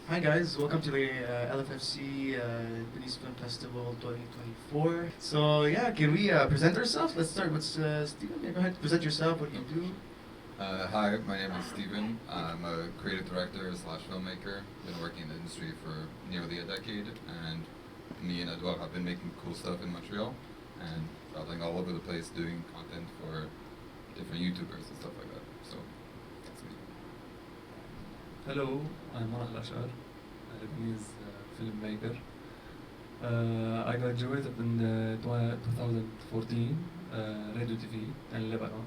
Hi guys, welcome to the LFFC Venice Film Festival 2024. So yeah, can we present ourselves? Let's start with Steven. Yeah, go ahead, present yourself, what do you do? Hi, my name is Steven. I'm a creative director slash filmmaker. Been working in the industry for nearly a decade, and me and Edouard have been making cool stuff in Montreal and traveling all over the place doing content for different YouTubers and stuff like that. So that's me. Hello, I'm Monah, a Lebanese filmmaker. I graduated in 2014, Radio TV in Lebanon,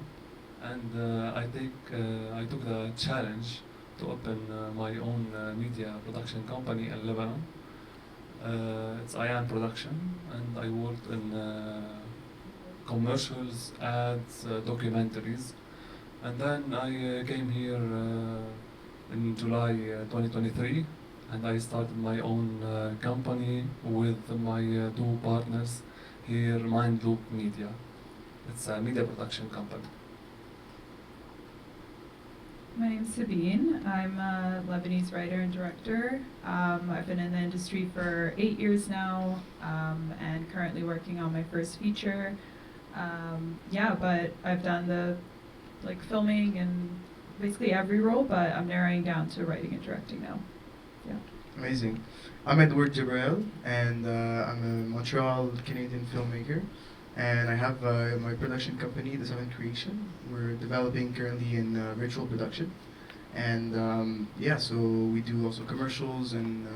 and I took the challenge to open my own media production company in Lebanon. It's Ayan Production, and I worked in commercials, ads, documentaries, and then I came here in July 2023, and I started my own company with my two partners here, Mind Loop Media. It's a media production company. My name's Sabine. I'm a Lebanese writer and director. I've been in the industry for 8 years now, and currently working on my first feature. But I've done the filming and basically every role, but I'm narrowing down to writing and directing now. Yeah. Amazing. I'm Edouard Gebrael, and I'm a Montreal Canadian filmmaker. And I have my production company, The Seventh Creation. We're developing currently in virtual production. And so we do also commercials, and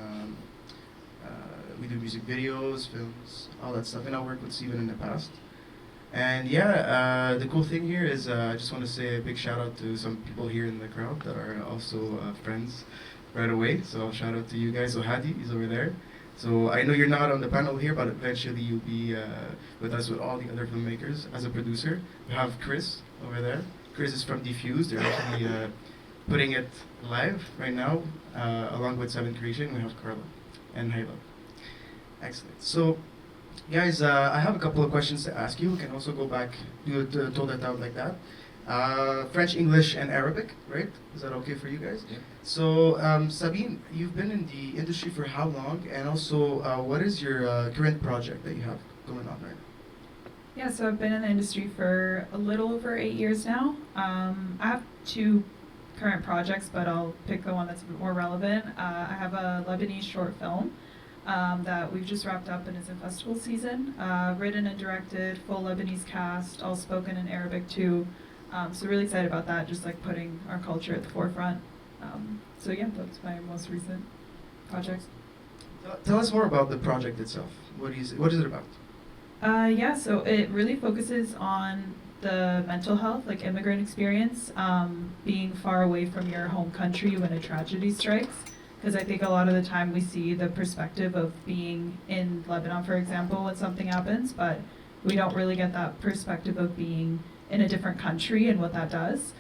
we do music videos, films, all that stuff. And I worked with Steven in the past. And the cool thing here is I just want to say a big shout out to some people here in the crowd that are also friends right away. So shout out to you guys. So Hadi is over there. So I know you're not on the panel here, but eventually you'll be with us with all the other filmmakers as a producer. We have Chris over there. Chris is from Diffuse. They're actually putting it live right now, along with Seventh Creation. We have Carla and Hayla. Excellent. So, guys, I have a couple of questions to ask you. We can also go back, throw that out like that. French, English, and Arabic, right? Is that okay for you guys? Yeah. So, Sabine, you've been in the industry for how long? And also, what is your current project that you have going on right now? Yeah, so I've been in the industry for a little over 8 years now. I have 2 current projects, but I'll pick the one that's a bit more relevant. I have a Lebanese short film that we've just wrapped up and is in festival season. Written and directed, full Lebanese cast, all spoken in Arabic too. So really excited about that, just putting our culture at the forefront. That's my most recent project. Tell us more about the project itself. What is it about? So it really focuses on the mental health, immigrant experience, being far away from your home country when a tragedy strikes. Because I think a lot of the time we see the perspective of being in Lebanon, for example, when something happens, but we don't really get that perspective of being in a different country and what that does.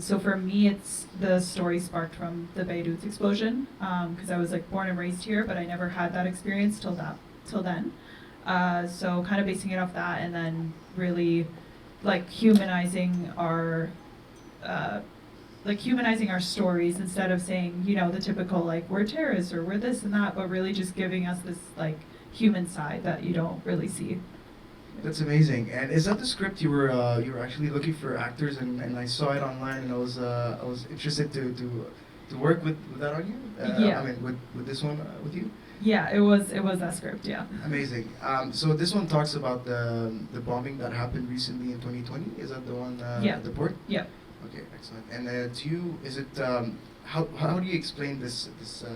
So for me, it's the story sparked from the Beirut explosion, because I was born and raised here, but I never had that experience till then. So kind of basing it off that, and then really humanizing our stories, instead of saying, the typical we're terrorists or we're this and that, but really just giving us this human side that you don't really see. That's amazing. And is that the script you were actually looking for actors, and I saw it online, and I was interested to work with that on you? Yeah. I mean, with this one with you? Yeah, it was that script, yeah. Amazing. So this one talks about the bombing that happened recently in 2020. Is that the one at the port? Yeah. Okay, excellent. And how do you explain this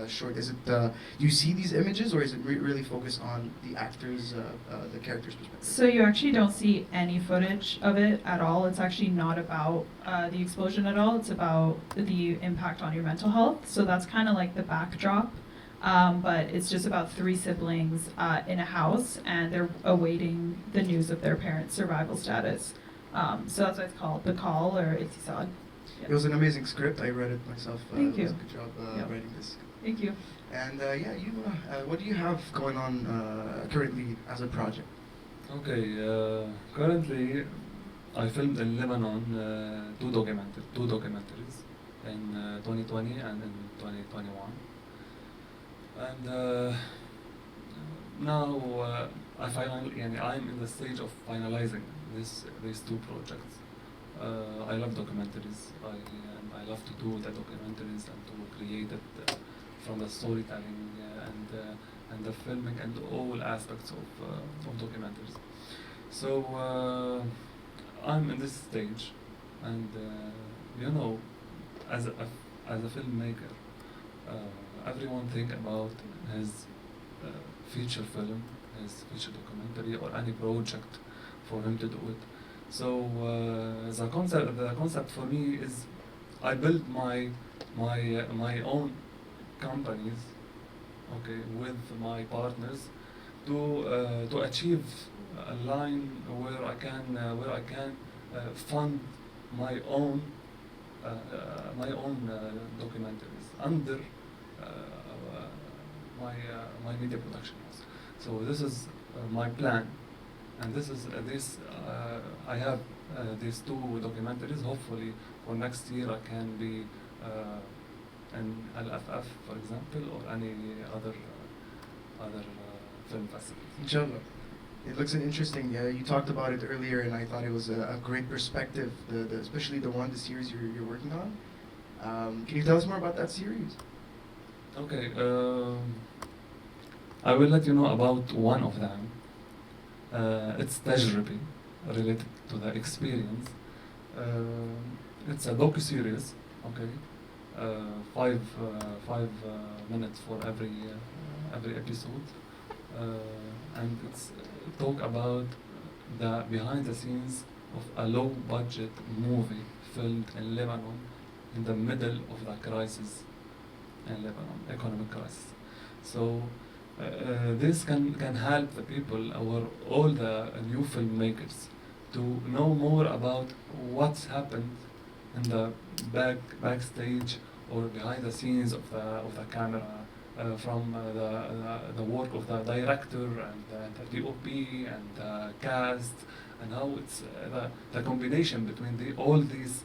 short? Is it do you see these images, or is it really focused on the actors, the characters' perspective? So you actually don't see any footage of it at all. It's actually not about the explosion at all. It's about the impact on your mental health. So that's kind of the backdrop. But it's just about 3 siblings in a house, and they're awaiting the news of their parents' survival status. So that's why it's called The Call, or Itisad. Yeah. It was an amazing script. I read it myself. Thank you. It was a good job writing this. Thank you. And what do you have going on currently as a project? Okay, currently I filmed in Lebanon 2 documentaries in 2020 and in 2021. And now I'm in the stage of finalizing these two projects. I love documentaries. I love to do the documentaries and to create it from the storytelling and the filming and all aspects of documentaries. So I'm in this stage, and you know, as a filmmaker, everyone think about his feature film, his feature documentary, or any project for him to do it. So the concept for me is I build my own companies, okay, with my partners to achieve a line where I can fund my own documentaries under my media production house. So this is my plan, and I have these two documentaries. Hopefully for next year I can be in LFF, for example, or any other film festival. Inshallah. It looks interesting. You talked about it earlier, and I thought it was a great perspective, especially the series you're working on. Can you tell us more about that series? Okay, I will let you know about one of them. It's tajribi, related to the experience. It's a docu-series, okay? 5 minutes for every episode, and it's talk about the behind the scenes of a low budget movie filmed in Lebanon in the middle of the crisis in Lebanon, economic crisis. So this can help the people or all the new filmmakers to know more about what's happened in the backstage or behind the scenes of the camera, from the work of the director and the DOP and the cast, and how it's the combination between all these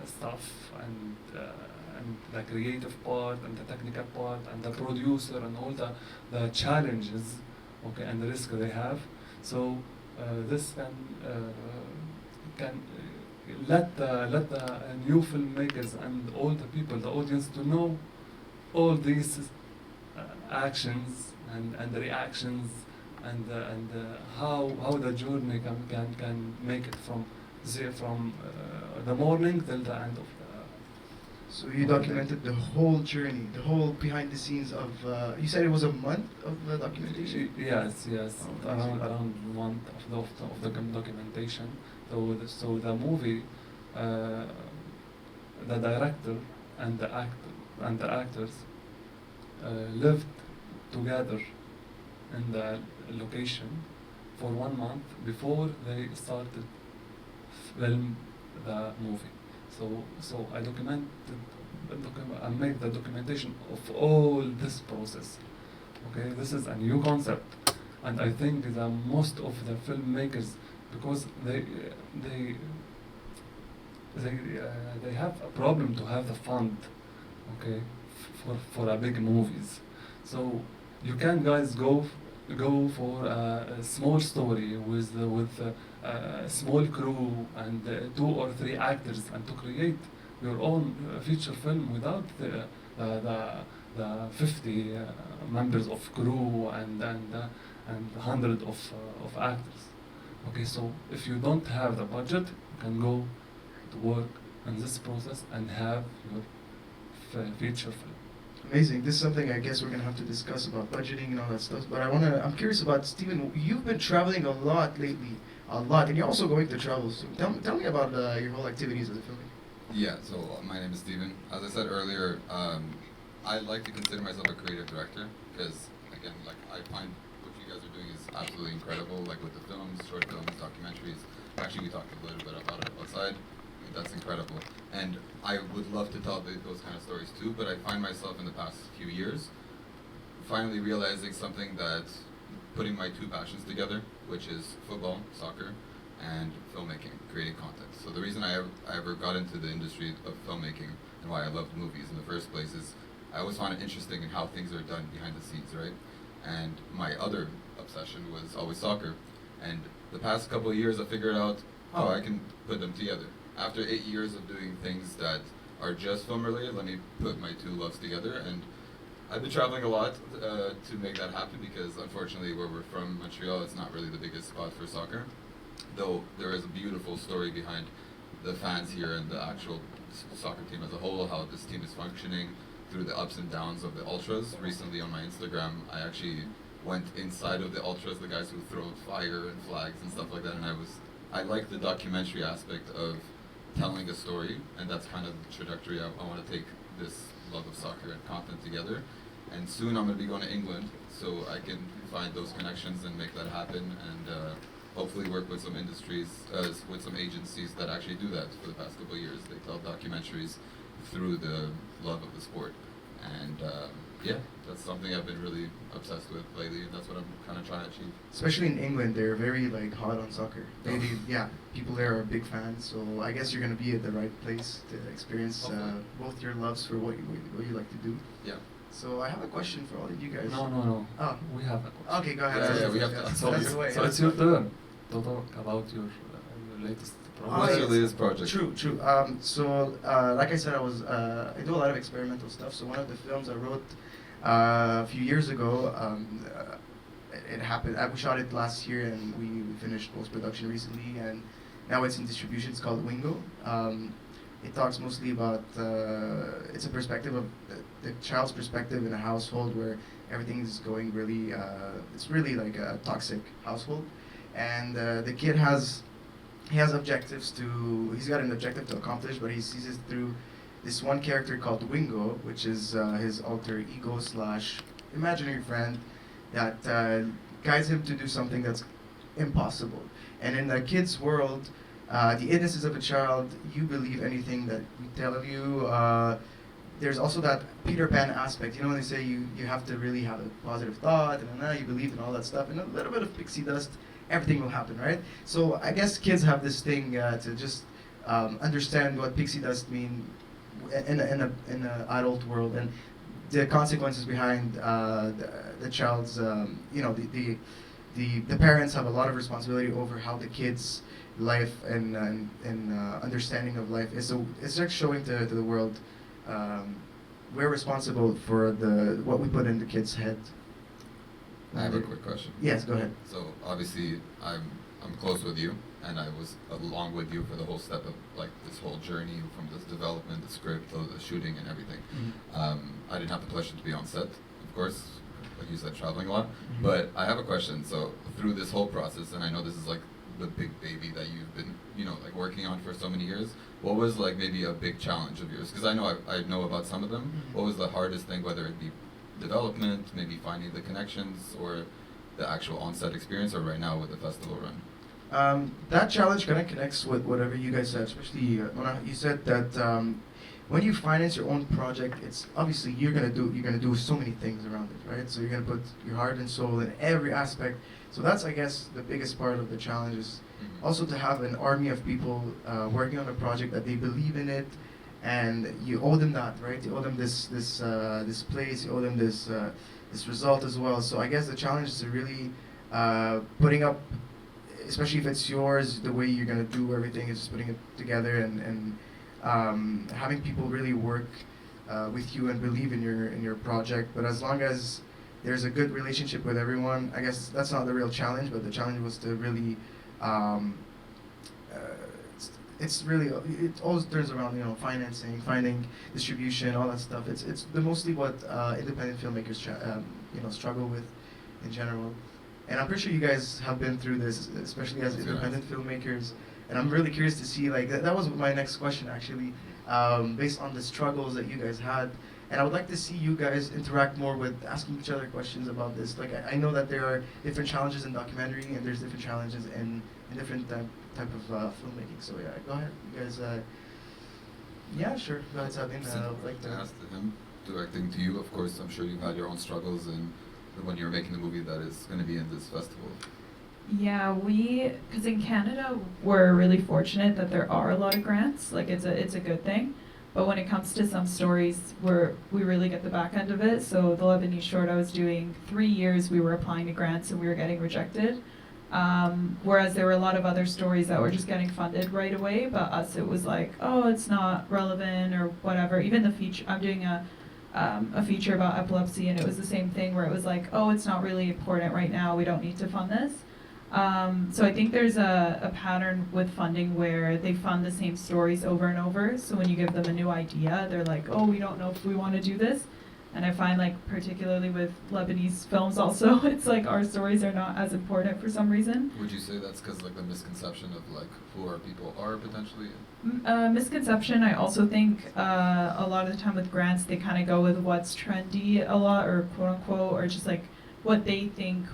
stuff and the creative part and the technical part and the producer and all the challenges, okay, and the risk they have. So this can let the new filmmakers and all the people, the audience, to know all these actions and the reactions and how the journey can make it from the morning till the end of the. So you documented the whole journey, the whole behind the scenes of. You said it was a month of documentation. Yes, Oh, around a month of the documentation. So the movie, the director and the actors lived together in the location for 1 month before they started film the movie. So I I made the documentation of all this process. Okay, this is a new concept, and I think that most of the filmmakers, because they have a problem to have the fund, okay, for a big movies. So you can guys go for a small story with a small crew and 2 or 3 actors, and to create your own feature film without the 50 members of crew and 100 of actors. Okay, so if you don't have the budget, you can go to work on this process and have your feature film. Amazing. This is something I guess we're gonna have to discuss about budgeting and all that stuff. But I'm curious about Stephen. You've been traveling a lot lately, and you're also going to travel soon. Tell me about your whole activities as a filmmaker. Yeah, so my name is Steven. As I said earlier, I like to consider myself a creative director because, again, like I find what you guys are doing is absolutely incredible, like with the films, short films, documentaries. Actually, we talked a little bit about it outside. That's incredible. And I would love to tell those kind of stories too, but I find myself in the past few years finally realizing something that putting my 2 passions together, which is football, soccer, and filmmaking, creating content. So the reason I ever got into the industry of filmmaking and why I loved movies in the first place is I always found it interesting in how things are done behind the scenes, right? And my other obsession was always soccer. And the past couple of years, I figured out how I can put them together. After 8 years of doing things that are just film related, let me put my two loves together. And I've been traveling a lot to make that happen, because unfortunately where we're from, Montreal, it's not really the biggest spot for soccer. Though there is a beautiful story behind the fans here and the actual soccer team as a whole, how this team is functioning through the ups and downs of the ultras. Recently on my Instagram, I actually went inside of the ultras, the guys who throw fire and flags and stuff like that, and I like the documentary aspect of telling a story, and that's kind of the trajectory I want to take this love of soccer and content together. And soon I'm going to be going to England, so I can find those connections and make that happen, and hopefully work with some industries, with some agencies that actually do that for the past couple of years. They tell documentaries through the love of the sport. And yeah, that's something I've been really obsessed with lately, and that's what I'm kind of trying to achieve. Especially in England, they're very like hot on soccer. Yeah, people there are big fans. So I guess you're gonna be at the right place to experience both your loves for what you like to do. Yeah. So I have a question for all of you guys. No. Oh. We have a question. Okay, go ahead. Yeah, we have to. So it's your turn to talk about your latest project. What's your latest project? True. Like I said, I do a lot of experimental stuff. So one of the films I wrote a few years ago, it happened. We shot it last year, and we finished post-production recently, and now it's in distribution. It's called Wingo. It talks mostly about it's a perspective of the child's perspective in a household where everything is going really. It's really like a toxic household, and the kid has objectives to. He's got an objective to accomplish, but he sees it through this one character called Wingo, which is his alter ego / imaginary friend that guides him to do something that's impossible. And in the kid's world, the innocence of a child, you believe anything that we tell you. There's also that Peter Pan aspect. You know, when they say you have to really have a positive thought, and then you believe in all that stuff, and a little bit of pixie dust, everything will happen, right? So I guess kids have this thing to just understand what pixie dust mean in a adult world, and the consequences behind the child's. The parents have a lot of responsibility over how the kids' life and understanding of life is. So it's like showing to the world we're responsible for what we put in the kids' head. I have a quick question. Yes, go ahead. So obviously, I'm close with you, and I was along with you for the whole step of like this whole journey from this development, the script, the shooting, and everything. I didn't have the pleasure to be on set, of course, like you said, traveling a lot. But I have a question. So through this whole process, and I know this is like the big baby that you've been, like working on for so many years. What was like maybe a big challenge of yours? Because I know about some of them. What was the hardest thing, whether it be development, maybe finding the connections, or the actual on-set experience, or right now with the festival run? That challenge kind of connects with whatever you guys said, especially Monah. You said that when you finance your own project, it's obviously you're gonna do so many things around it, right? So you're gonna put your heart and soul in every aspect. So that's, I guess, the biggest part of the challenge is also to have an army of people working on a project that they believe in it, and you owe them that, right? You owe them this place, you owe them this result as well. So I guess the challenge is to really putting up, especially if it's yours, the way you're gonna do everything is just putting it together and having people really work with you and believe in your project. But as long as there's a good relationship with everyone, I guess that's not the real challenge, but the challenge was to really, it always turns around, financing, finding distribution, all that stuff. It's mostly what independent filmmakers struggle with in general. And I'm pretty sure you guys have been through this, especially as independent filmmakers. And I'm really curious to see, like, that was my next question actually, based on the struggles that you guys had. And I would like to see you guys interact more with asking each other questions about this. Like, I know that there are different challenges in documentary, and there's different challenges in different type of filmmaking. So yeah, go ahead, you guys. Yeah, sure. Go ahead, Sabine. Like to ask to him, directing to you. Of course, I'm sure you've had your own struggles, and when you're making the movie that is going to be in this festival. Yeah, because in Canada we're really fortunate that there are a lot of grants. Like it's a good thing. But when it comes to some stories, we really get the back end of it. So the Lebanese short I was doing, 3 years we were applying to grants and we were getting rejected. Whereas there were a lot of other stories that were just getting funded right away, but us it was like, oh, it's not relevant or whatever. Even the feature, I'm doing a feature about epilepsy, and it was the same thing where it was like, oh, it's not really important right now, we don't need to fund this. So I think there's a pattern with funding where they fund the same stories over and over. So when you give them a new idea, they're like, oh, we don't know if we want to do this. And I find, like, particularly with Lebanese films also, it's like our stories are not as important for some reason. Would you say that's because, like, the misconception of, like, who our people are potentially? Misconception. I also think a lot of the time with grants, they kind of go with what's trendy a lot, or quote unquote, or just like what they think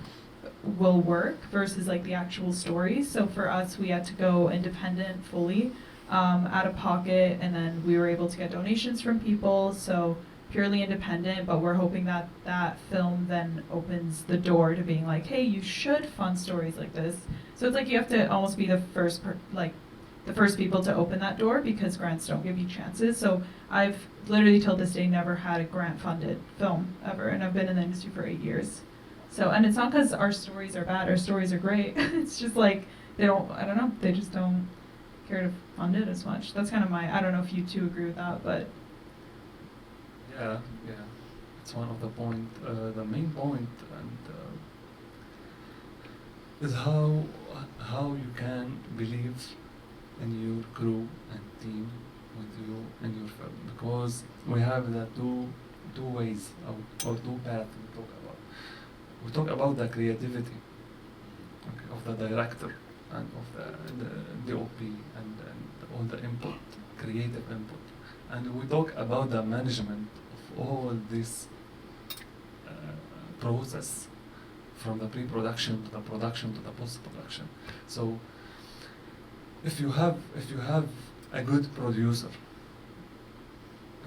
will work versus like the actual stories. So for us, we had to go independent fully, out of pocket, and then we were able to get donations from people. So purely independent, but we're hoping that that film then opens the door to being like, hey, you should fund stories like this. So it's like you have to almost be the first the first people to open that door, because grants don't give you chances. So I've literally till this day never had a grant funded film ever, and I've been in the industry for 8 years. So, and it's not because our stories are bad, our stories are great. It's just like I don't know, they just don't care to fund it as much. That's kind of I don't know if you two agree with that, but Yeah, it's one of the point. The main point, and is how you can believe in your crew and team with you in your film, because we have the two ways or two paths we talk about. We talk about the creativity, okay, of the director and of the DOP and all the input, creative input, and we talk about the management all this process, from the pre-production to the production to the post-production. So if you have a good producer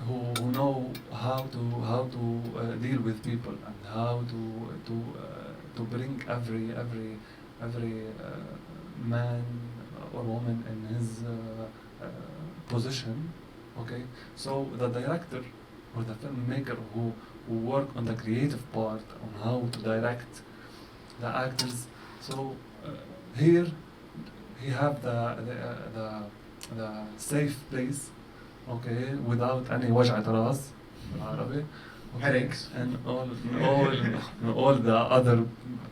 who know how to deal with people and how to bring every man or woman in his position, okay, so the director or the filmmaker who work on the creative part, on how to direct the actors. So here he have the safe place, okay, without any وجعة راس بالعربي, Headaches. and all the other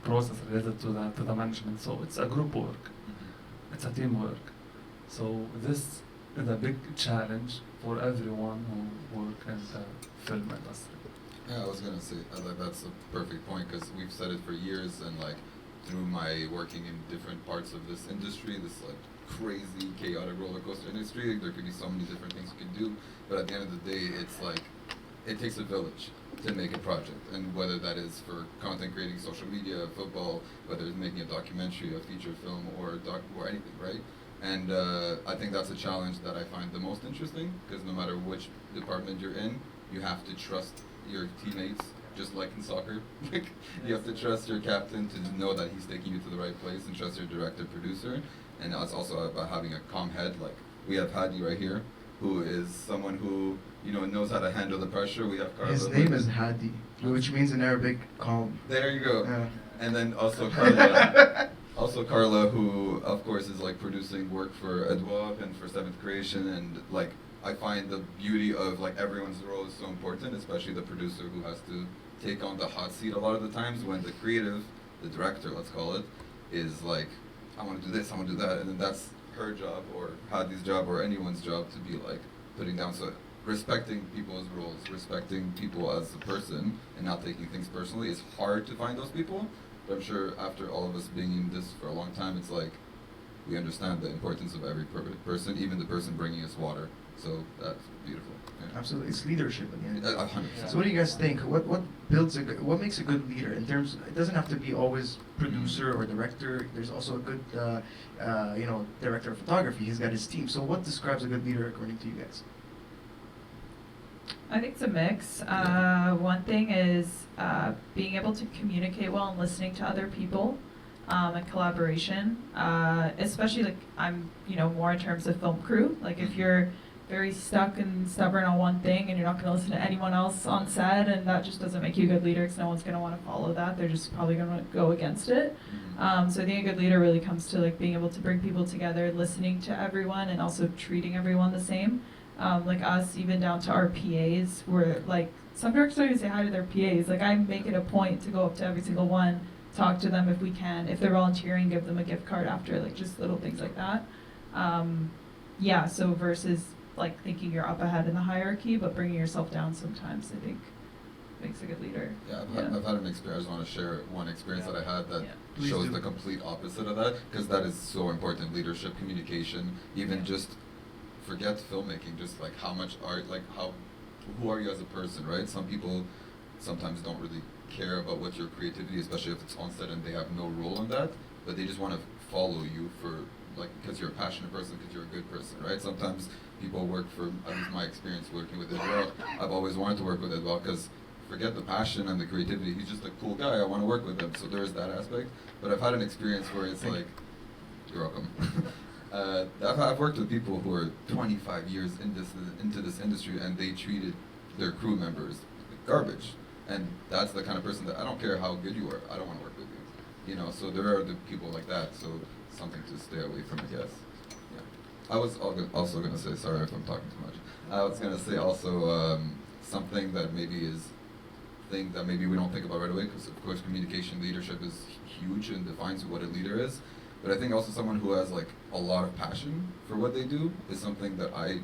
process related to the management. So it's a group work, it's a teamwork. So this is a big challenge for everyone who work in the film industry. Yeah, I was gonna say that's a perfect point, because we've said it for years, and like through my working in different parts of this industry, this like crazy chaotic roller coaster industry, there could be so many different things you can do, but at the end of the day, it's like it takes a village to make a project, and whether that is for content creating, social media, football, whether it's making a documentary, a feature film, or anything, right? And I think that's a challenge that I find the most interesting, because no matter which department you're in, you have to trust your teammates, just like in soccer. You have to trust your captain to know that he's taking you to the right place, and trust your director, producer. And it's also about having a calm head. Like we have Hadi right here, who is someone who knows how to handle the pressure. We have Carla. His name is Hadi, which means in Arabic calm. There you go. Yeah. And then also Carla. Also Carla, who of course is like producing work for Adwab and for Seventh Creation, and like I find the beauty of like everyone's role is so important, especially the producer who has to take on the hot seat a lot of the times, when the creative, the director, let's call it, is like, I want to do this, I want to do that, and then that's her job or Hadi's job or anyone's job to be like putting down. So respecting people's roles, respecting people as a person, and not taking things personally is hard to find those people. But I'm sure after all of us being in this for a long time, it's like we understand the importance of every person, even the person bringing us water. So that's beautiful. Yeah. Absolutely, it's leadership again. 100%. So what do you guys think? What makes a good leader? In terms, it doesn't have to be always producer or director. There's also a good, director of photography. He's got his team. So what describes a good leader according to you guys? I think it's a mix. One thing is being able to communicate well and listening to other people, and collaboration. Especially like I'm, more in terms of film crew. Like if you're very stuck and stubborn on one thing and you're not going to listen to anyone else on set, and that just doesn't make you a good leader because no one's going to want to follow that. They're just probably going to go against it. So I think a good leader really comes to like being able to bring people together, listening to everyone, and also treating everyone the same. Like us, even down to our PAs, we're like, some directors don't even say hi to their PAs. Like I make it a point to go up to every single one, talk to them if we can. If they're volunteering, give them a gift card after, like just little things like that. Yeah, so versus like thinking you're up ahead in the hierarchy, but bringing yourself down sometimes, I think makes a good leader. Yeah, I've had an experience. I just want to share one experience that I had that shows the complete opposite of that, because that is so important. Leadership, communication, even just forget filmmaking, just like how much art, like who are you as a person, right? Some people sometimes don't really care about what your creativity, especially if it's on set and they have no role in that, but they just want to follow you for, like, because you're a passionate person, because you're a good person, right? Sometimes people work for, at least my experience working with Israel, I've always wanted to work with Israel because forget the passion and the creativity, he's just a cool guy, I want to work with him, so there's that aspect. But I've had an experience where it's like, you're welcome. I've worked with people who are 25 years into this industry and they treated their crew members like garbage. And that's the kind of person that I don't care how good you are, I don't want to work with you. You know, so there are the people like that, so something to stay away from, I guess. Yeah. I was also going to say, sorry if I'm talking too much, I was going to say also something that maybe is thing that maybe we don't think about right away, because of course communication leadership is huge and defines what a leader is. But I think also someone who has like a lot of passion for what they do is something that I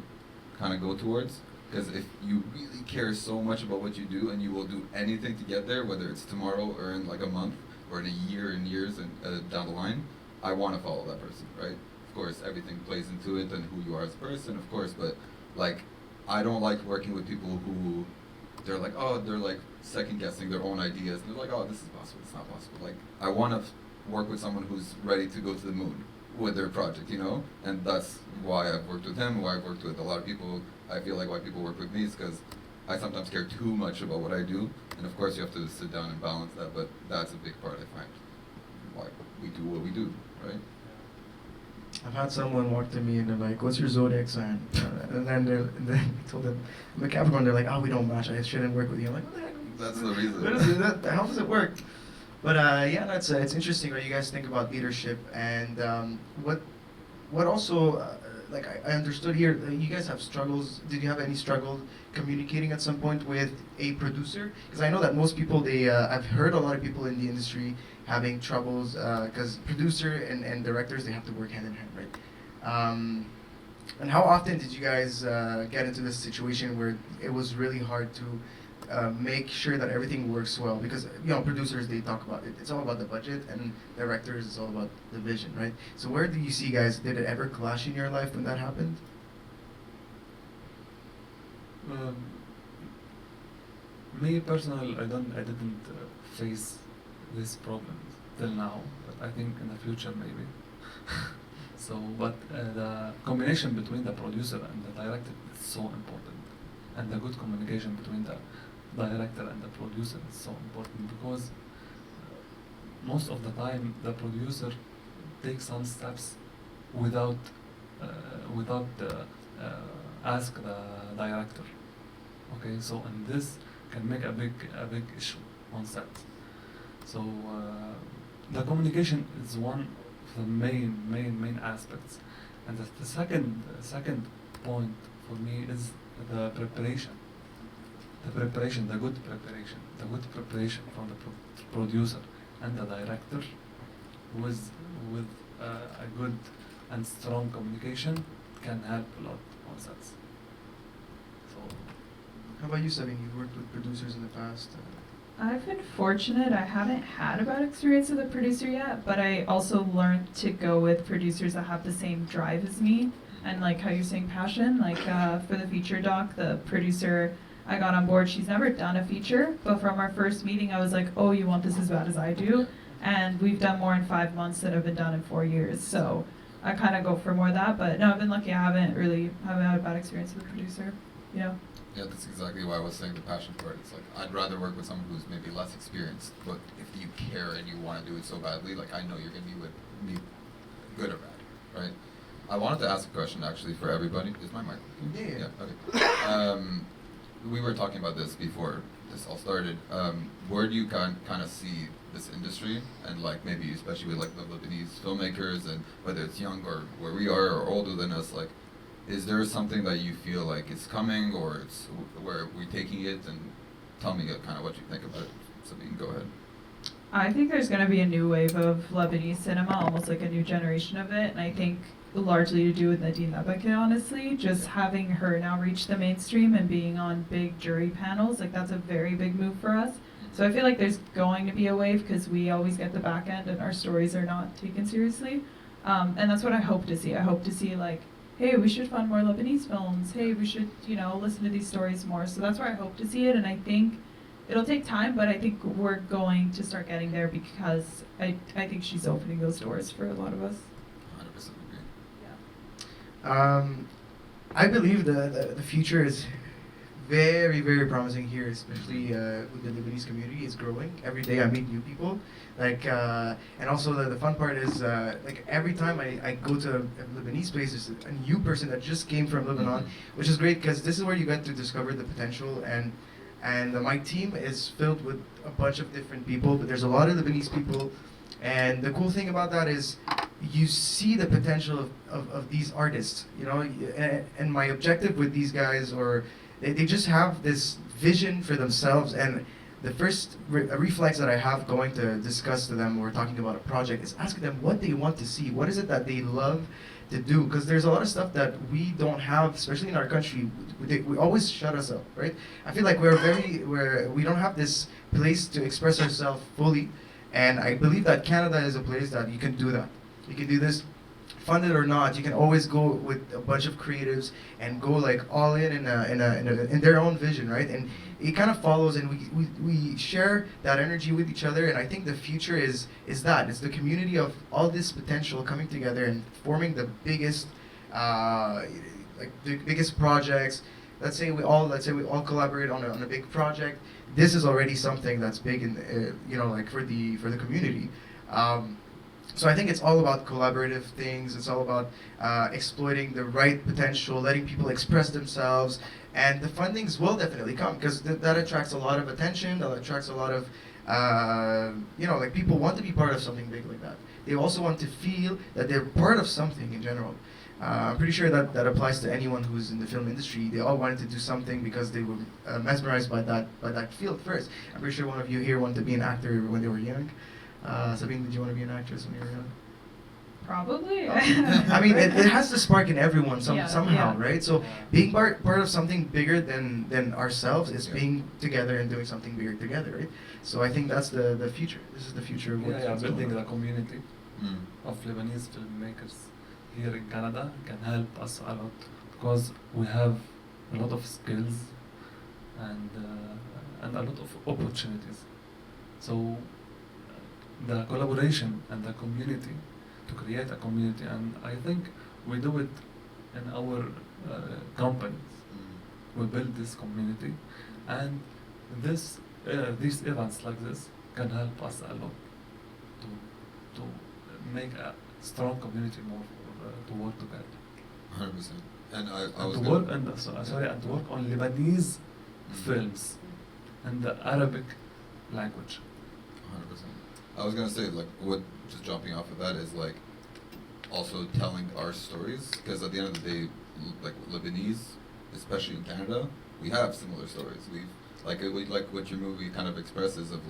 kind of go towards. Because if you really care so much about what you do and you will do anything to get there, whether it's tomorrow or in like a month or in a year and years and down the line, I want to follow that person, right? Of course, everything plays into it and who you are as a person, of course, but like, I don't like working with people who, they're like, oh, they're like second guessing their own ideas. And they're like, oh, this is possible, it's not possible. Like, I want to work with someone who's ready to go to the moon with their project, you know? And that's why I've worked with him, why I've worked with a lot of people. I feel like why people work with me is because I sometimes care too much about what I do. And of course you have to sit down and balance that, but that's a big part, I find, why we do what we do, right? I've had someone walk to me and they're like, what's your zodiac sign? And then I told them, I'm a Capricorn. They're like, oh, we don't match, I shouldn't work with you. I'm like, what the heck? That's the reason. How does it work? But yeah, that's it's interesting what you guys think about leadership, and what also like I understood here, you guys have struggles. Did you have any struggle communicating at some point with a producer? Because I know that most people, I've heard a lot of people in the industry having troubles because producer and directors, they have to work hand in hand, right? And how often did you guys get into this situation where it was really hard to make sure that everything works well? Because producers, they talk about it, it's all about the budget, and directors, it's all about the vision, right? So where do you see, guys, did it ever clash in your life when that happened? Me personally, I didn't face these problems till now, but I think in the future maybe. So, but the combination between the producer and the director is so important, and the good communication between the director and the producer is so important, because most of the time the producer takes some steps without ask the director. Okay, so and this can make a big issue on set. So the communication is one of the main aspects, and the second point for me is the preparation. The good preparation from the producer and the director with a good and strong communication can help a lot on sets. So, How about you, Sabine? You've worked with producers in the past. I've been fortunate. I haven't had a bad experience with a producer yet, but I also learned to go with producers that have the same drive as me, and like how you're saying passion. Like for the feature doc, the producer I got on board, she's never done a feature, but from our first meeting I was like, oh, you want this as bad as I do? And we've done more in 5 months than have been done in 4 years, so I kind of go for more of that. But no, I've been lucky. I haven't had a bad experience with a producer. Yeah, that's exactly why I was saying the passion part. It's like, I'd rather work with someone who's maybe less experienced, but if you care and you want to do it so badly, like I know you're going to be with me, good or bad, right? I wanted to ask a question actually for everybody. Is my mic? Yeah. Okay. We were talking about this before this all started. Where do you kind of see this industry, and like maybe especially with like the Lebanese filmmakers, and whether it's young or where we are or older than us, like, is there something that you feel like is coming, or it's where we're taking it? And tell me kind of what you think about it. Sabine, go ahead. I think there's going to be a new wave of Lebanese cinema, almost like a new generation of it, and I think largely to do with Nadine Lebeke, honestly. Just having her now reach the mainstream and being on big jury panels, like that's a very big move for us. So I feel like there's going to be a wave because we always get the back end and our stories are not taken seriously. And that's what I hope to see. I hope to see like, hey, we should fund more Lebanese films. Hey, we should, listen to these stories more. So that's where I hope to see it. And I think it'll take time, but I think we're going to start getting there because I think she's opening those doors for a lot of us. 100% agree. I believe the future is very, very promising here, especially with the Lebanese community. It's growing. Every day I meet new people. And also the fun part is, every time I go to a Lebanese place, there's a new person that just came from Lebanon, which is great because this is where you get to discover the potential. And my team is filled with a bunch of different people, but there's a lot of Lebanese people. And the cool thing about that is you see the potential of these artists, and my objective with these guys, or they just have this vision for themselves. And the first reflex that I have going to discuss to them, we're talking about a project, is asking them what they want to see. What is it that they love to do? Because there's a lot of stuff that we don't have, especially in our country. We always shut us up, right? I feel like we don't have this place to express ourselves fully. And I believe that Canada is a place that you can do that. You can do this, funded or not. You can always go with a bunch of creatives and go like all in their own vision, right? And it kind of follows, and we share that energy with each other. And I think the future is that it's the community of all this potential coming together and forming the biggest, the biggest projects. Let's say we all collaborate on a big project. This is already something that's big in for the community. So I think it's all about collaborative things. It's all about exploiting the right potential, letting people express themselves, and the fundings will definitely come because that attracts a lot of attention. That attracts a lot of people want to be part of something big like that. They also want to feel that they're part of something in general. I'm pretty sure that applies to anyone who's in the film industry. They all wanted to do something because they were mesmerized by that field first. I'm pretty sure one of you here wanted to be an actor when they were young. Sabine, did you want to be an actress when you were young? Probably. I mean, it has to spark in everyone somehow, yeah. right? So being part of something bigger than ourselves is being together and doing something bigger together, right? So I think that's the future. This is the future of what's building going a on. community of Lebanese filmmakers here in Canada can help us a lot because we have a lot of skills and a lot of opportunities. So the collaboration and the community, to create a community, and I think we do it in our companies. We build this community, and these events like this can help us a lot to make a strong community more to work together. 100%. And I was to work and to work on Lebanese films and the Arabic language. 100%. I was gonna say, just jumping off of that is also telling our stories, because at the end of the day, Lebanese, especially in Canada, we have similar stories. We've what your movie kind of expresses of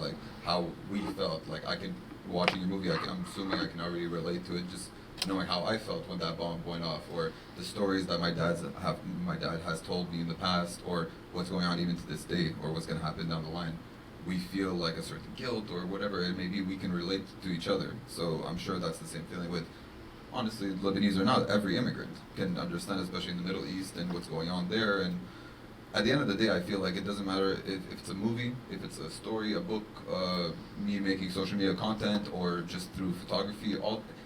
how we felt. Watching your movie, I'm assuming I can already relate to it, just knowing how I felt when that bomb went off, or the stories that my dad has told me in the past, or what's going on even to this day, or what's going to happen down the line. We feel like a certain guilt or whatever, and maybe we can relate to each other. So I'm sure that's the same feeling with, honestly, Lebanese or not, every immigrant can understand, especially in the Middle East and what's going on there. And at the end of the day, I feel like it doesn't matter if it's a movie, if it's a story, a book, me making social media content, or just through photography.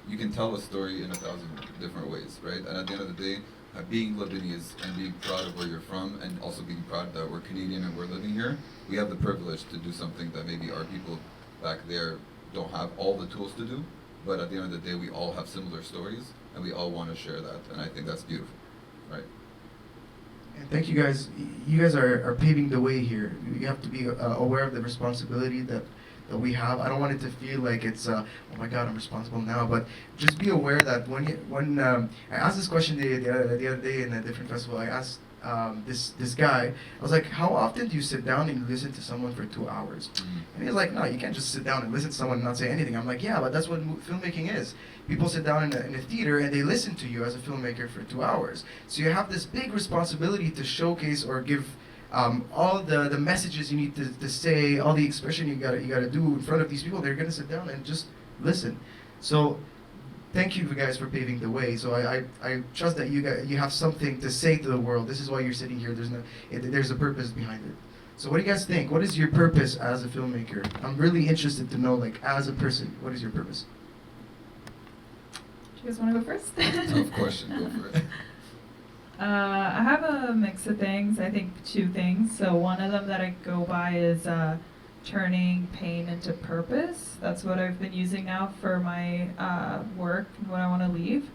You can tell a story in 1,000 different ways, right? And at the end of the day, being Lebanese and being proud of where you're from, and also being proud that we're Canadian and we're living here, we have the privilege to do something that maybe our people back there don't have all the tools to do, but at the end of the day, we all have similar stories, and we all want to share that, and I think that's beautiful, right? And thank you guys. You guys are paving the way here. You have to be aware of the responsibility that we have. I don't want it to feel like it's oh my God, I'm responsible now. But just be aware that when I asked this question the other day in a different festival, I asked this guy, I was like, how often do you sit down and listen to someone for 2 hours? And he's like, no, you can't just sit down and listen to someone and not say anything. I'm like, yeah, but that's what filmmaking is. People sit down in a theater and they listen to you as a filmmaker for 2 hours. So you have this big responsibility to showcase or give all the messages you need to say, all the expression you gotta do in front of these people. They're gonna sit down and just listen. So thank you guys for paving the way. So I trust that you have something to say to the world. This is why you're sitting here. There's a purpose behind it. So what do you guys think? What is your purpose as a filmmaker? I'm really interested to know, like, as a person, what is your purpose? Do you guys want to go first? Tough question. Go for it. I have a mix of things. I think 2 things. So one of them that I go by is turning pain into purpose. That's what I've been using now for my work and what I want to leave.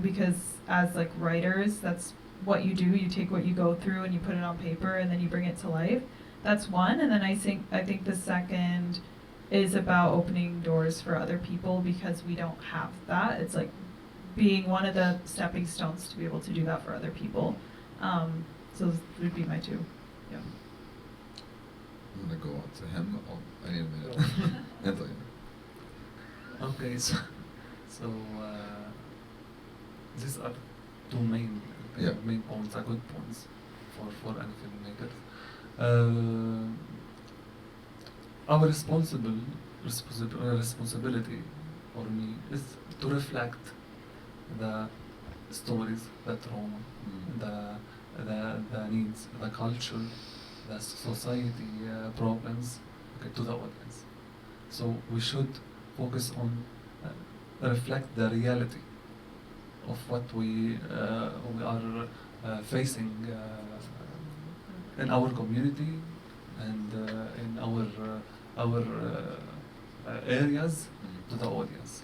Because as like writers, that's what you do. You take what you go through and you put it on paper and then you bring it to life. That's one. And then I think the second is about opening doors for other people because we don't have that. It's like being one of the stepping stones to be able to do that for other people. So those would be my 2. Yeah. I'm gonna go on to him. I need a minute. Anthony. Okay, so these are 2 main points, are good points for any filmmaker. Our responsibility for me is to reflect the stories, the trauma, the needs, the culture, the society problems, to the audience. So we should focus on reflect the reality of what we are facing in our community and in our areas to the audience.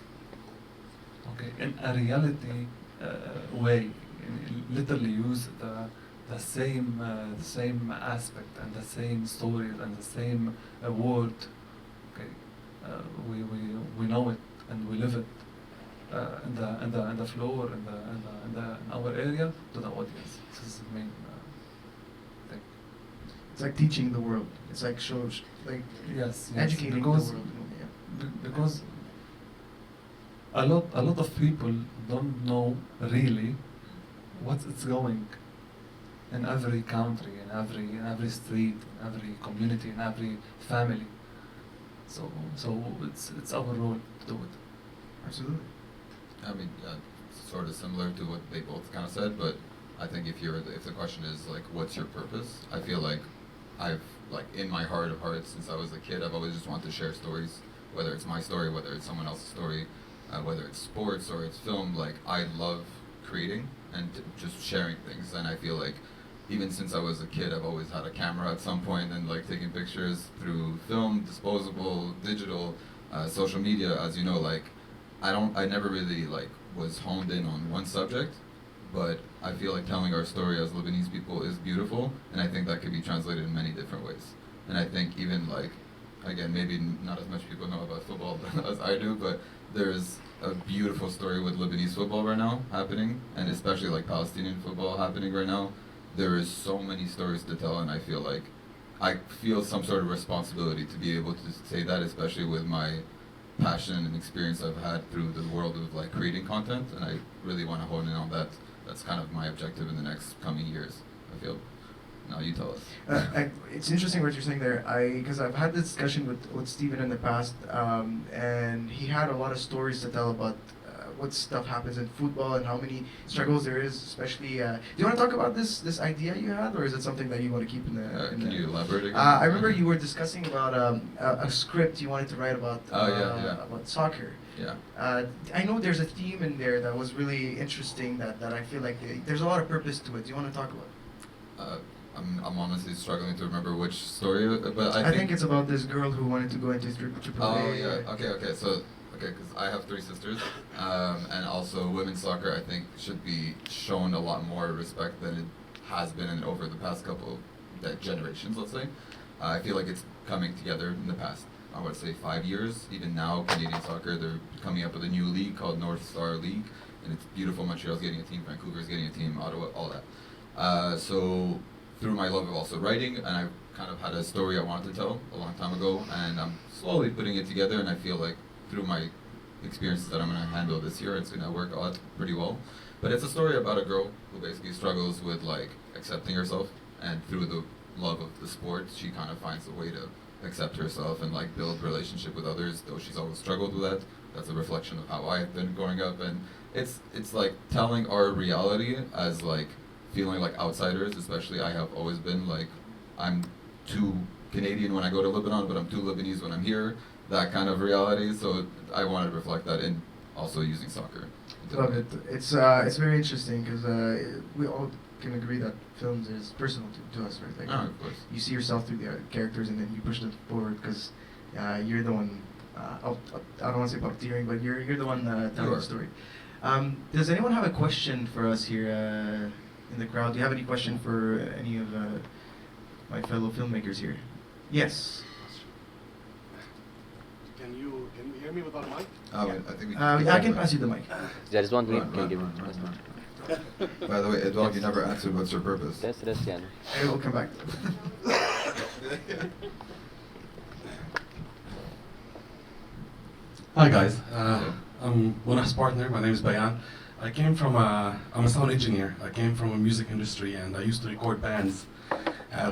Okay, in a reality way, literally use the same aspect and the same stories and the same word. Okay, we know it and we live it in the floor in our area to the audience. This is the main thing. It's like teaching the world. It's like yes, educating because the world. Yeah. because a lot of people don't know really what it's going in every country, in every street, in every community, in every family. So it's our role to do it. Absolutely. I mean, sort of similar to what they both kind of said, but I think if the question is like, what's your purpose? I feel like I've, like, in my heart of hearts, since I was a kid, I've always just wanted to share stories, whether it's my story, whether it's someone else's story, whether it's sports or it's film. Like, I love creating and just sharing things, and I feel like even since I was a kid, I've always had a camera at some point and like taking pictures through film, disposable, digital, social media. As you know, like, I never really like was honed in on one subject, but I feel like telling our story as Lebanese people is beautiful, and I think that could be translated in many different ways. And I think even like, again, maybe not as much people know about football as I do, but there's a beautiful story with Lebanese football right now happening, and especially like Palestinian football happening right now. There is so many stories to tell, and I feel some sort of responsibility to be able to say that, especially with my passion and experience I've had through the world of like creating content, and I really want to hone in on that. That's kind of my objective in the next coming years, I feel. Now you tell us. It's interesting what you're saying there. Because I've had this discussion with Steven in the past, and he had a lot of stories to tell about what stuff happens in football and how many struggles there is, especially. Do you want to talk about this idea you had, or is it something that you want to keep in the? Can you elaborate again? I remember you were discussing about a script you wanted to write about. About soccer. Yeah. I know there's a theme in there that was really interesting. That I feel like there's a lot of purpose to it. Do you want to talk about? I'm honestly struggling to remember which story, but I think it's about this girl who wanted to go into triple A. Oh yeah. Okay. So Okay, because I have 3 sisters, and also women's soccer I think should be shown a lot more respect than it has been over the past couple generations, let's say. I feel like it's coming together in the past, I would say 5 years. Even now, Canadian soccer, they're coming up with a new league called North Star League, and it's beautiful. Montreal's getting a team, Vancouver's getting a team, Ottawa, all that. So through my love of also writing, and I kind of had a story I wanted to tell a long time ago, and I'm slowly putting it together, and I feel like through my experiences that I'm going to handle this year, it's going to work out pretty well. But it's a story about a girl who basically struggles with like accepting herself, and through the love of the sport, she kind of finds a way to accept herself and like build relationship with others, though she's always struggled with that. That's a reflection of how I've been growing up, and it's like telling our reality as like feeling like outsiders. Especially I have always been like, I'm too Canadian when I go to Lebanon, but I'm too Lebanese when I'm here, that kind of reality. So I wanted to reflect that in also using soccer. Love it. It's very interesting because we all can agree that films is personal to us, right? Like, Of course. you see yourself through the characters, and then you push them forward because you're the one. I don't want to say puppeteering, but you're the one telling the story. Does anyone have a question for us here in the crowd? Do you have any question for any of my fellow filmmakers here? Yes. Can you hear me without a mic? I think we I can pass you the mic. There is one Right, can right, give right, him. right. By the way, Edouard, you never answered what's your purpose. That's yan. I will come back. Hi guys, I'm Monah's partner. My name is Bayan. I'm a sound engineer. I came from a music industry, and I used to record bands.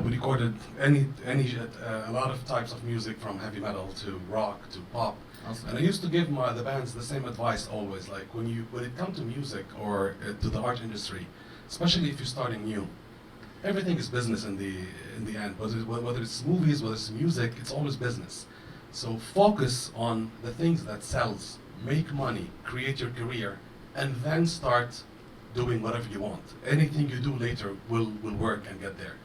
We recorded a lot of types of music, from heavy metal to rock to pop. Awesome. And I used to give the bands the same advice always, like when it comes to music or to the art industry, especially if you're starting new, everything is business in the end. Whether it's movies, whether it's music, it's always business. So focus on the things that sells, make money, create your career, and then start doing whatever you want. Anything you do later will work and get there.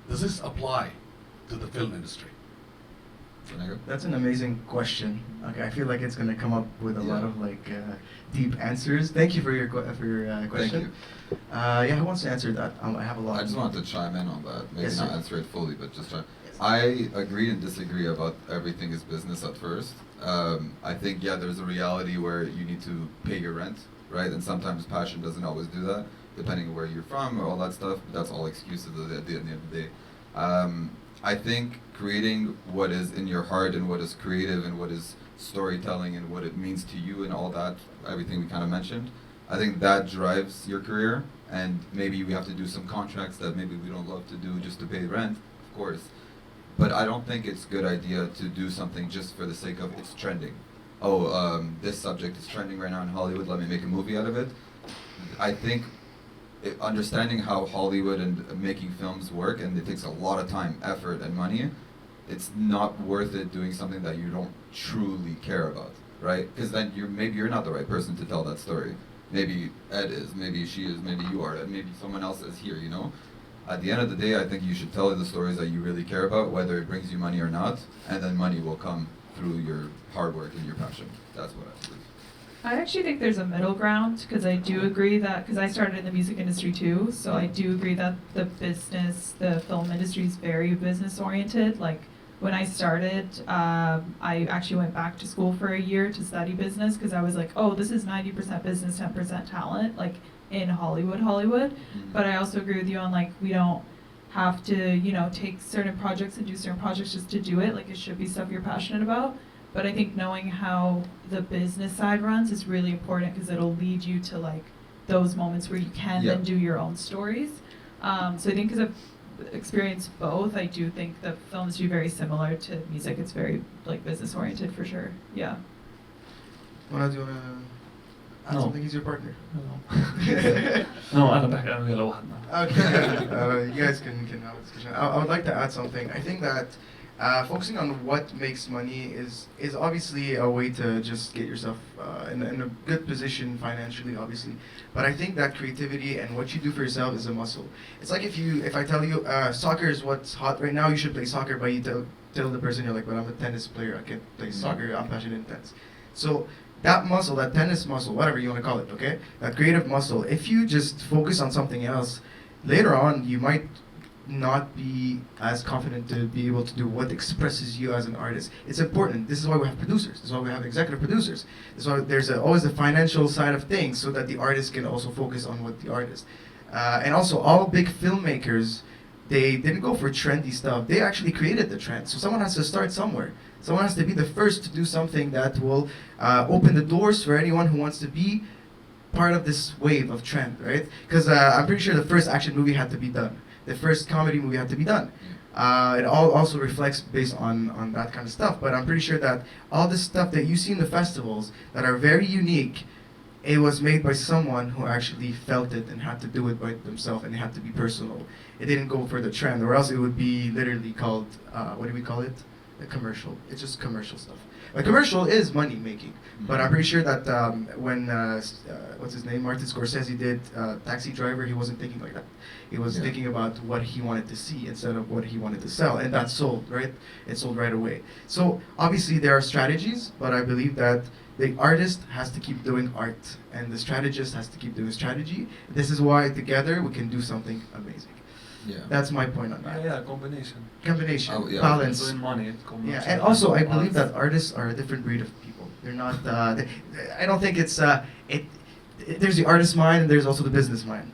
Does this apply to the film industry? That's an amazing question. Okay, I feel like it's going to come up with a lot of like deep answers. Thank you for your question. Thank you. Yeah, who wants to answer that? I have a lot. I just wanted to chime in on that. Maybe Yes, not sir. answer it fully, but just try. Yes. I agree and disagree about everything is business at first. I think, yeah, there's a reality where you need to pay your rent, right? And sometimes passion doesn't always do that, depending on where you're from or all that stuff. That's all excuses at the end of the day. I think creating what is in your heart and what is creative and what is storytelling and what it means to you and all that, everything we kind of mentioned, I think that drives your career. And maybe we have to do some contracts that maybe we don't love to do just to pay rent, of course. But I don't think it's a good idea to do something just for the sake of it's trending. Oh, this subject is trending right now in Hollywood, let me make a movie out of it. I think understanding how Hollywood and making films work, and it takes a lot of time, effort, and money, it's not worth it doing something that you don't truly care about, right? Because then maybe you're not the right person to tell that story. Maybe Ed is, maybe she is, maybe you are, and maybe someone else is here, you know? At the end of the day, I think you should tell the stories that you really care about, whether it brings you money or not, and then money will come through your hard work and your passion. That's what I believe. I actually think there's a middle ground, because I do agree that, because I started in the music industry too, so I do agree that the film industry is very business oriented. Like when I started, I actually went back to school for a year to study business, because I was like, oh, this is 90% business, 10% talent, like in Hollywood. Mm-hmm. But I also agree with you on like, we don't have to, take certain projects and do certain projects just to do it. Like it should be stuff you're passionate about. But I think knowing how the business side runs is really important, because it'll lead you to like those moments where you can then do your own stories. So I think because I've experienced both, I do think the film industry very similar to music. It's very like business oriented for sure. Yeah. Monah, do you want to add No. something? He's your partner. No, أنا بحكي أنا ويا لوحدنا. Okay, you guys can have a discussion. I would like to add something. I think that focusing on what makes money is obviously a way to just get yourself in a good position financially, obviously. But I think that creativity and what you do for yourself is a muscle. It's like if I tell you soccer is what's hot right now, you should play soccer, but you tell the person you're like, but I'm a tennis player, I can't play soccer, I'm passionate in tennis. So that muscle, that tennis muscle, whatever you want to call it, okay? That creative muscle, if you just focus on something else, later on you might not be as confident to be able to do what expresses you as an artist. It's important. This is why we have producers. This is why we have executive producers. This is why there's always the financial side of things, so that the artist can also focus on what the artist. And also, all big filmmakers, they didn't go for trendy stuff. They actually created the trend. So someone has to start somewhere. Someone has to be the first to do something that will open the doors for anyone who wants to be part of this wave of trend, right? Because I'm pretty sure the first action movie had to be done. The first comedy movie had to be done. It all also reflects based on that kind of stuff. But I'm pretty sure that all this stuff that you see in the festivals that are very unique, it was made by someone who actually felt it and had to do it by themselves, and it had to be personal. It didn't go for the trend, or else it would be literally called, what do we call it? A commercial. It's just commercial stuff. A commercial is money making, but I'm pretty sure that when what's his name, Martin Scorsese did Taxi Driver, he wasn't thinking like that. He was thinking about what he wanted to see instead of what he wanted to sell, and that sold, right? It sold right away. So obviously there are strategies, but I believe that the artist has to keep doing art, and the strategist has to keep doing strategy. This is why together we can do something amazing. Yeah. That's my point on that. Yeah, combination. Combination, Oh, yeah. balance. Doing money, Yeah, and also I believe that artists are a different breed of people. They're not. I don't think it's. There's the artist mind and there's also the business mind.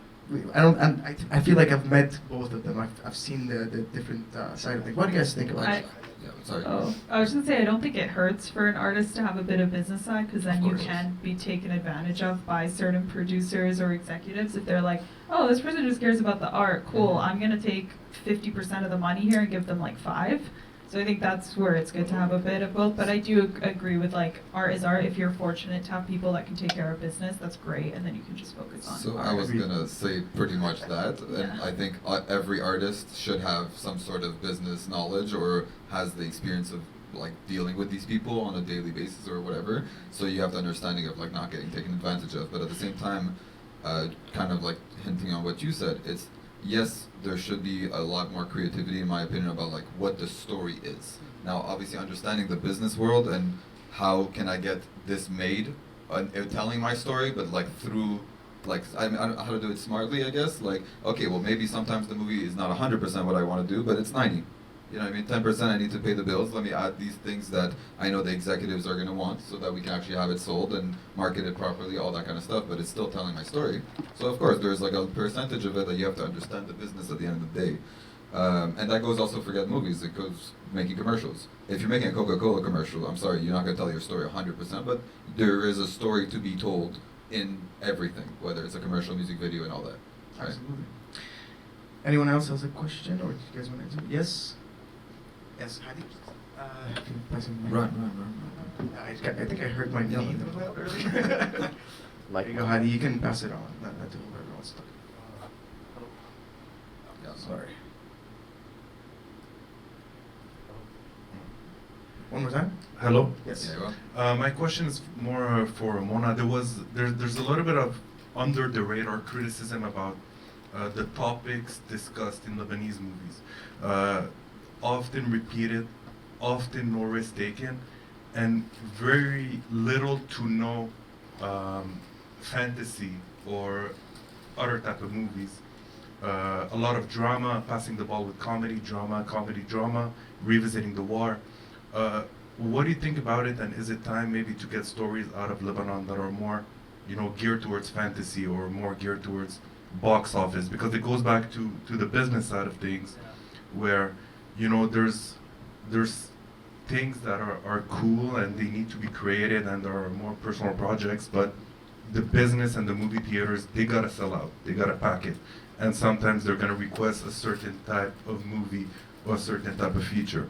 I feel like I've met both of them. I've seen the different side of things. What do you guys think about it? Yeah, sorry. Oh, I was just gonna say, I don't think it hurts for an artist to have a bit of business side, because then Of you course. can be taken advantage of by certain producers or executives if they're like, oh, this person just cares about the art, cool, I'm gonna take 50% of the money here and give them like 5. So I think that's where it's good to have a bit of both, but I do agree with like, art is art. If you're fortunate to have people that can take care of business, that's great, and then you can just focus on So art. I was gonna say pretty much that, and Yeah. I think every artist should have some sort of business knowledge or has the experience of like dealing with these people on a daily basis or whatever. So you have the understanding of like not getting taken advantage of, but at the same time, kind of like hinting on what you said, it's yes, there should be a lot more creativity in my opinion about like what the story is. Now obviously understanding the business world and how can I get this made, telling my story, but like through like I don't know how to do it smartly, I guess. Like, okay, well maybe sometimes the movie is not 100% what I want to do, but it's 90. You know what I mean? 10% I need to pay the bills. Let me add these things that I know the executives are going to want so that we can actually have it sold and market it properly, all that kind of stuff, but it's still telling my story. So of course there's like a percentage of it that you have to understand the business at the end of the day. And that goes also, forget movies, it goes making commercials. If you're making a Coca-Cola commercial, I'm sorry, you're not going to tell your story 100%, but there is a story to be told in everything, whether it's a commercial, music video, and all that. Right? Absolutely. Anyone else has a question, or do you guys want to answer? Yes? Yes, Hadi? Can you pass me the mic? Run. I think I heard my name earlier. There you go, Hadi. You can pass it on. Not to whoever wants to talk. Yeah. Sorry. One more time? Hello. Yes. Yeah, you are. My question is more for Monah. There's a little bit of under the radar criticism about the topics discussed in Lebanese movies. Often repeated, often no risk taken, and very little to no fantasy or other type of movies. A lot of drama, passing the ball with comedy, drama, revisiting the war. What do you think about it, and is it time maybe to get stories out of Lebanon that are more, geared towards fantasy or more geared towards box office? Because it goes back to the business side of things, where, there's things that are cool and they need to be created and there are more personal projects, but the business and the movie theaters, they gotta sell out, they gotta pack it. And sometimes they're gonna request a certain type of movie or a certain type of feature.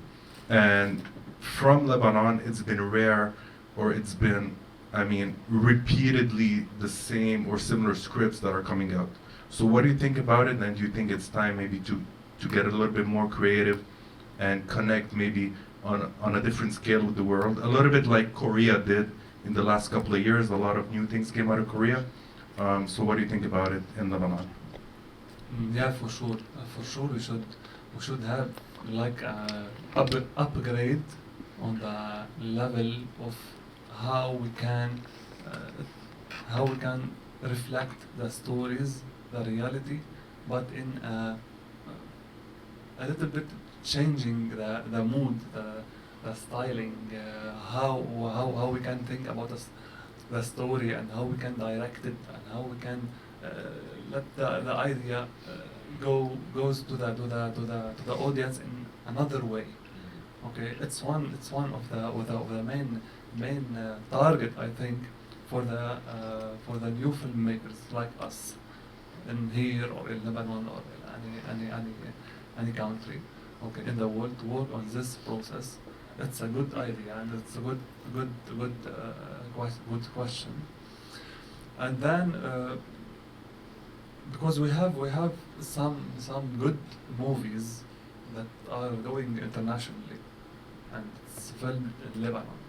And from Lebanon, it's been rare, or it's been, repeatedly the same or similar scripts that are coming out. So what do you think about it, and do you think it's time maybe to get a little bit more creative and connect maybe on a different scale with the world? A little bit like Korea did in the last couple of years. A lot of new things came out of Korea. So what do you think about it in Lebanon? Yeah, for sure. We should have like upgrade on the level of how we can reflect the stories, the reality, but in a little bit changing the mood, the styling, how we can think about the story and how we can direct it and how we can let the idea goes to the audience in another way. Okay, it's one of the main target, I think, for the new filmmakers like us in here or in Lebanon or in any country, okay, in the world, to work on this process. It's a good idea and it's a good question. And then because we have some good movies that are going internationally and it's filmed in Lebanon.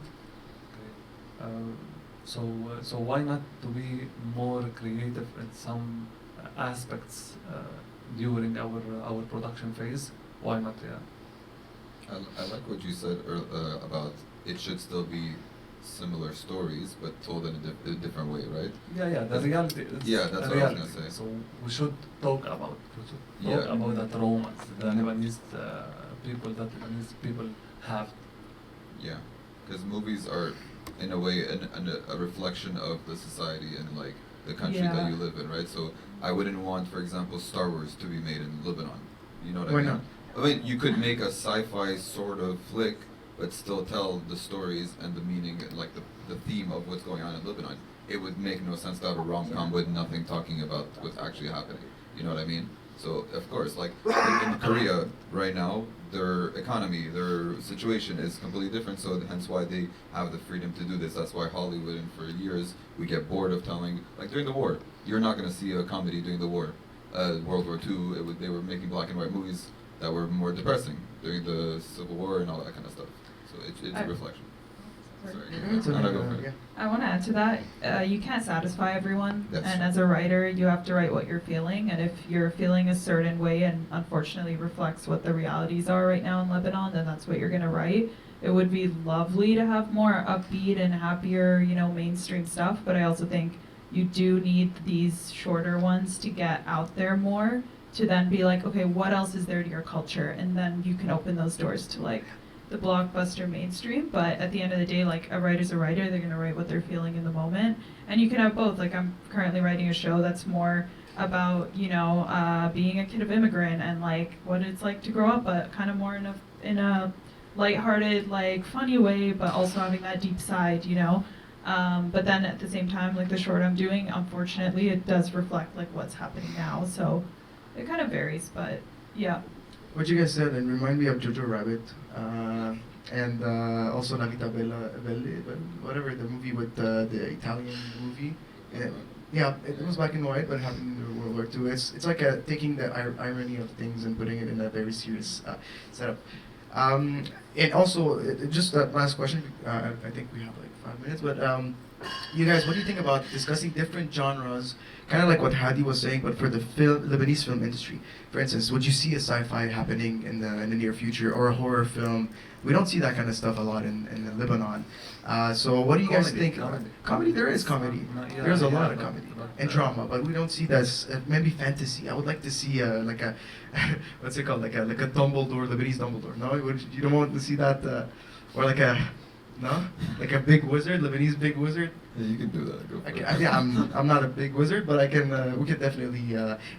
Okay. So why not to be more creative in some aspects during our production phase? Why not? Yeah. I like what you said about it should still be similar stories, but told in a different way, right? Yeah. The reality. Yeah, that's what reality. I was gonna say. So we should talk about the traumas the Lebanese people have. Yeah, because movies are, in a way, a reflection of the society and like the country that you live in, right? So I wouldn't want, for example, Star Wars to be made in Lebanon. You know what I mean? Why not? I mean, you could make a sci-fi sort of flick, but still tell the stories and the meaning, and like the theme of what's going on in Lebanon. It would make no sense to have a rom-com with nothing talking about what's actually happening. You know what I mean? So, of course, like in Korea right now, their economy, their situation is completely different, so hence why they have the freedom to do this. That's why Hollywood, and for years, we get bored of telling, like during the war, you're not going to see a comedy during the war. World War II, they were making black and white movies that were more depressing during the Civil War and all that kind of stuff. So it's a reflection. Sorry. I want to add to that. You can't satisfy everyone, That's and true. as a writer, you have to write what you're feeling. And if you're feeling a certain way, and unfortunately reflects what the realities are right now in Lebanon, then that's what you're going to write. It would be lovely to have more upbeat and happier, mainstream stuff. But I also think you do need these shorter ones to get out there more, to then be like, okay, what else is there to your culture? And then you can open those doors to like the blockbuster mainstream. But at the end of the day, like a writer's a writer, they're gonna write what they're feeling in the moment. And you can have both. Like I'm currently writing a show that's more about, being a kid of immigrant and like what it's like to grow up, but kind of more in a lighthearted, like funny way, but also having that deep side, But then at the same time, like the short I'm doing, unfortunately, it does reflect like what's happening now. So it kind of varies, but yeah. What you guys said and remind me of Jojo Rabbit, and also La Vita Bella, whatever the movie with the Italian movie. Yeah, it was black and white, but it happened in World War II. It's like taking the irony of things and putting it in a very serious setup. And also, just that last question, I think we have like 5 minutes, but you guys, what do you think about discussing different genres, kind of like what Hadi was saying, but for the Lebanese film industry? For instance, would you see a sci-fi happening in the near future, or a horror film? We don't see that kind of stuff a lot in Lebanon. So what do you guys think? Comedy, there is comedy. There's a lot of comedy and drama, but we don't see that. Maybe fantasy. I would like to see like a what's it called, like a Dumbledore, Lebanese Dumbledore. No, you don't want to see that, or like a like a big wizard, Lebanese big wizard. Yeah, you can do that. Go for it. Yeah, I'm not a big wizard, but I can. We could definitely.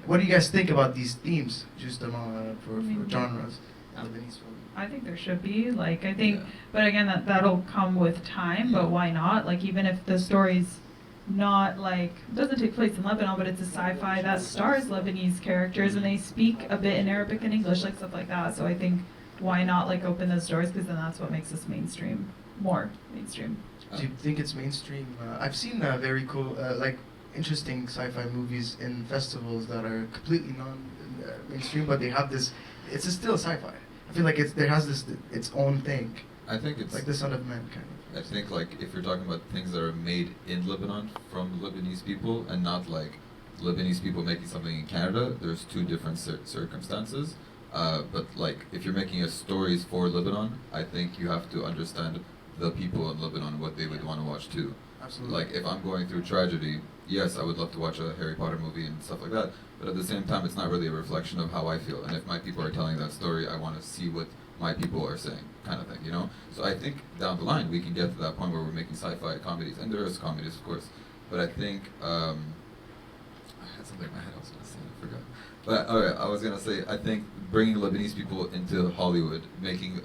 What do you guys think about these themes, just for genres, Lebanese film? I think there should be, like, I think, but again, that'll come with time, but why not? Like, even if the story's not, like, doesn't take place in Lebanon, but it's a sci-fi that stars Lebanese characters, and they speak a bit in Arabic and English, like, stuff like that. So I think, why not, like, open those doors, because then that's what makes us mainstream, more mainstream. Do you think it's mainstream? I've seen very cool, like, interesting sci-fi movies in festivals that are completely non-mainstream, but they have this, it's still sci-fi. I feel like there has its own thing. I think it's like the Son of Man kind of. I think like if you're talking about things that are made in Lebanon from Lebanese people and not like Lebanese people making something in Canada, there's two different circumstances. But like if you're making stories for Lebanon, I think you have to understand the people in Lebanon what they would want to watch too. Absolutely. Like if I'm going through tragedy, yes, I would love to watch a Harry Potter movie and stuff like that, but at the same time it's not really a reflection of how I feel. And if my people are telling that story, I want to see what my people are saying, kind of thing, you know? So I think down the line we can get to that point where we're making sci-fi comedies, and there is comedies of course, but I think, I had something in my head I was going to say, I forgot. But okay, I was going to say, I think bringing Lebanese people into Hollywood, making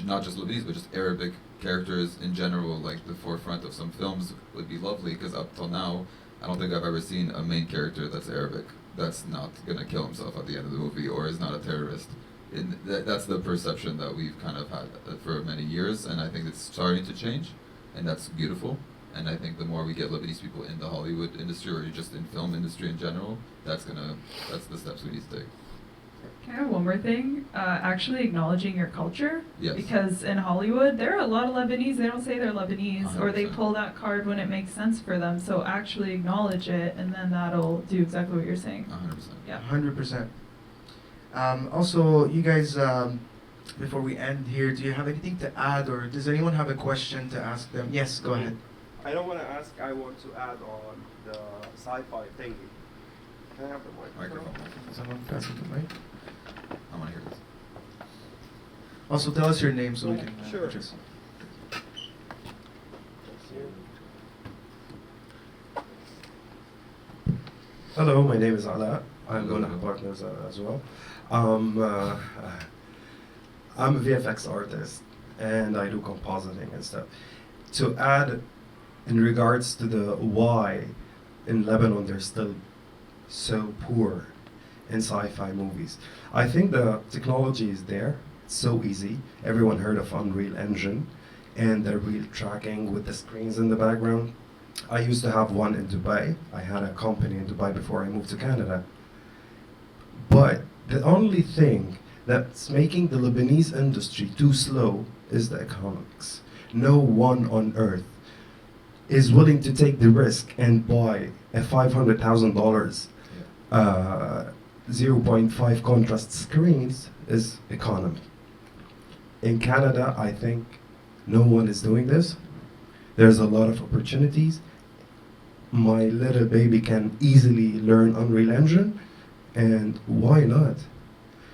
not just Lebanese, but just Arabic characters in general, like the forefront of some films would be lovely, because up till now, I don't think I've ever seen a main character that's Arabic, that's not going to kill himself at the end of the movie, or is not a terrorist. That's the perception that we've kind of had for many years, and I think it's starting to change, and that's beautiful. And I think the more we get Lebanese people in the Hollywood industry, or just in film industry in general, that's the steps we need to take. Can I have one more thing? Actually acknowledging your culture. Yes. Because in Hollywood, there are a lot of Lebanese, they don't say they're Lebanese, or they 100%. pull that card when it makes sense for them. So actually acknowledge it, and then that'll do exactly what you're saying. 100%. Yeah. 100%. Also, you guys, before we end here, do you have anything to add, or does anyone have a question to ask them? Yes, go ahead. I don't want to ask, I want to add on the sci-fi thingy. Can I have the microphone? Microphone. Someone pass it to Mike. I want to hear this. Also, tell us your name so we can Sure. address you. Hello, my name is Ala. I'm Hello. Monah partners as well. I'm a VFX artist and I do compositing and stuff. To add in regards to the why in Lebanon they're still so poor in sci-fi movies. I think the technology is there. It's so easy. Everyone heard of Unreal Engine and the real tracking with the screens in the background. I used to have one in Dubai. I had a company in Dubai before I moved to Canada. But the only thing that's making the Lebanese industry too slow is the economics. No one on earth is willing to take the risk and buy a $500,000 0.5 contrast screens is economy. In Canada, I think no one is doing this. There's a lot of opportunities. My little baby can easily learn Unreal Engine, and why not?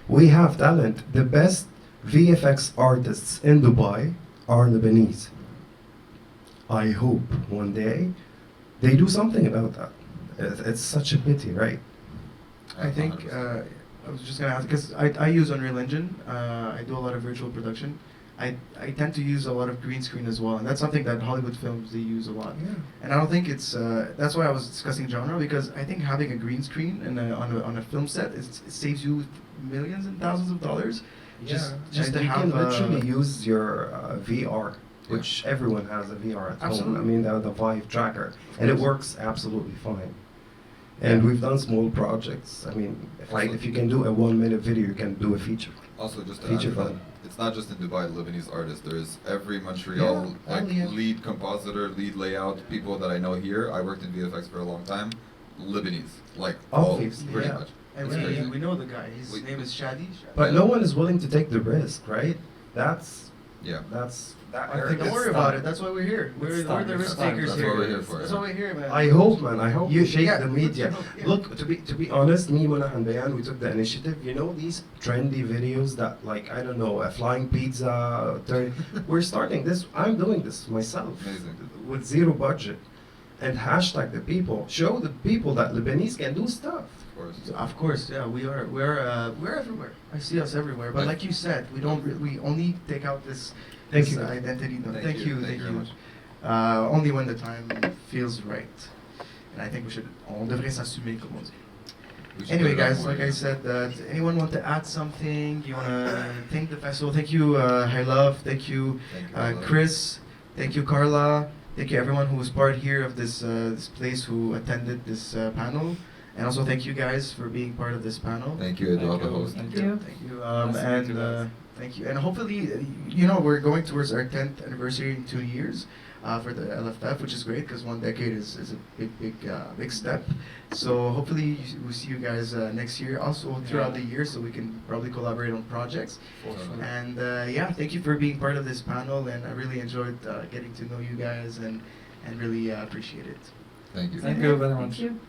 We have talent. The best VFX artists in Dubai are Lebanese. I hope one day they do something about that. It's such a pity, right? I think 100%. I was just gonna ask because I use Unreal Engine. I do a lot of virtual production. I tend to use a lot of green screen as well, and that's something that Hollywood films they use a lot. Yeah. And I don't think it's that's why I was discussing genre, because I think having a green screen on a film set it saves you millions and thousands of dollars. Just and to you have can literally use your VR, which everyone has a VR at home. Absolutely. I mean, the Vive tracker, and it course. works absolutely fine. And we've done small projects. I mean, if you can do a 1 minute video, you can do a feature. Also, just to Feature add to that, film. it's not just in Dubai, Lebanese artists. There's every Montreal lead compositor, lead layout, people that I know here. I worked in VFX for a long time. Lebanese, like all, Obviously, pretty yeah. much. And It's crazy. we know the guy. His We- name is Shadi. But no one is willing to take the risk, right? That Don't worry about it. That's why we're here. We're the risk takers That's here. what we're here for, That's yeah. why we're here, man. I hope, man. I hope you shake yeah, the media. yeah. Look, to be honest, me, Monah, and Bayan, we took the initiative. You know these trendy videos that, like, I don't know, a flying pizza. We're starting this. I'm doing this myself Amazing. with zero budget, and hashtag the people. Show the people that Lebanese can do stuff. Of course. Of course, yeah, we're everywhere. I see us everywhere. But like you said, we only take out this Thank this you. identity. No, Thank thank you. you, Thank you very much. Only when the time feels right. And I think on devrait s'assumer, comme on dit. We should Anyway, put it on guys, more, like yeah. I said, anyone want to add something? You want to thank the festival? Thank you, Hi Love. Thank you, Thank you, Ella. Chris. Thank you, Carla. Thank you, everyone who was part here of this this place, who attended this panel. And also thank you guys for being part of this panel. Thank you, Eduardo, the host. Thank you. Thank you. Nice to meet you guys. Thank you. And hopefully, you know, we're going towards our 10th anniversary in 2 years for the LFF, which is great because 1 decade is a big step. So hopefully we'll see you guys next year, also throughout the year, so we can probably collaborate on projects. And yeah, thank you for being part of this panel, and I really enjoyed getting to know you guys and really appreciate it. Thank you. Thank you very Thank much. you.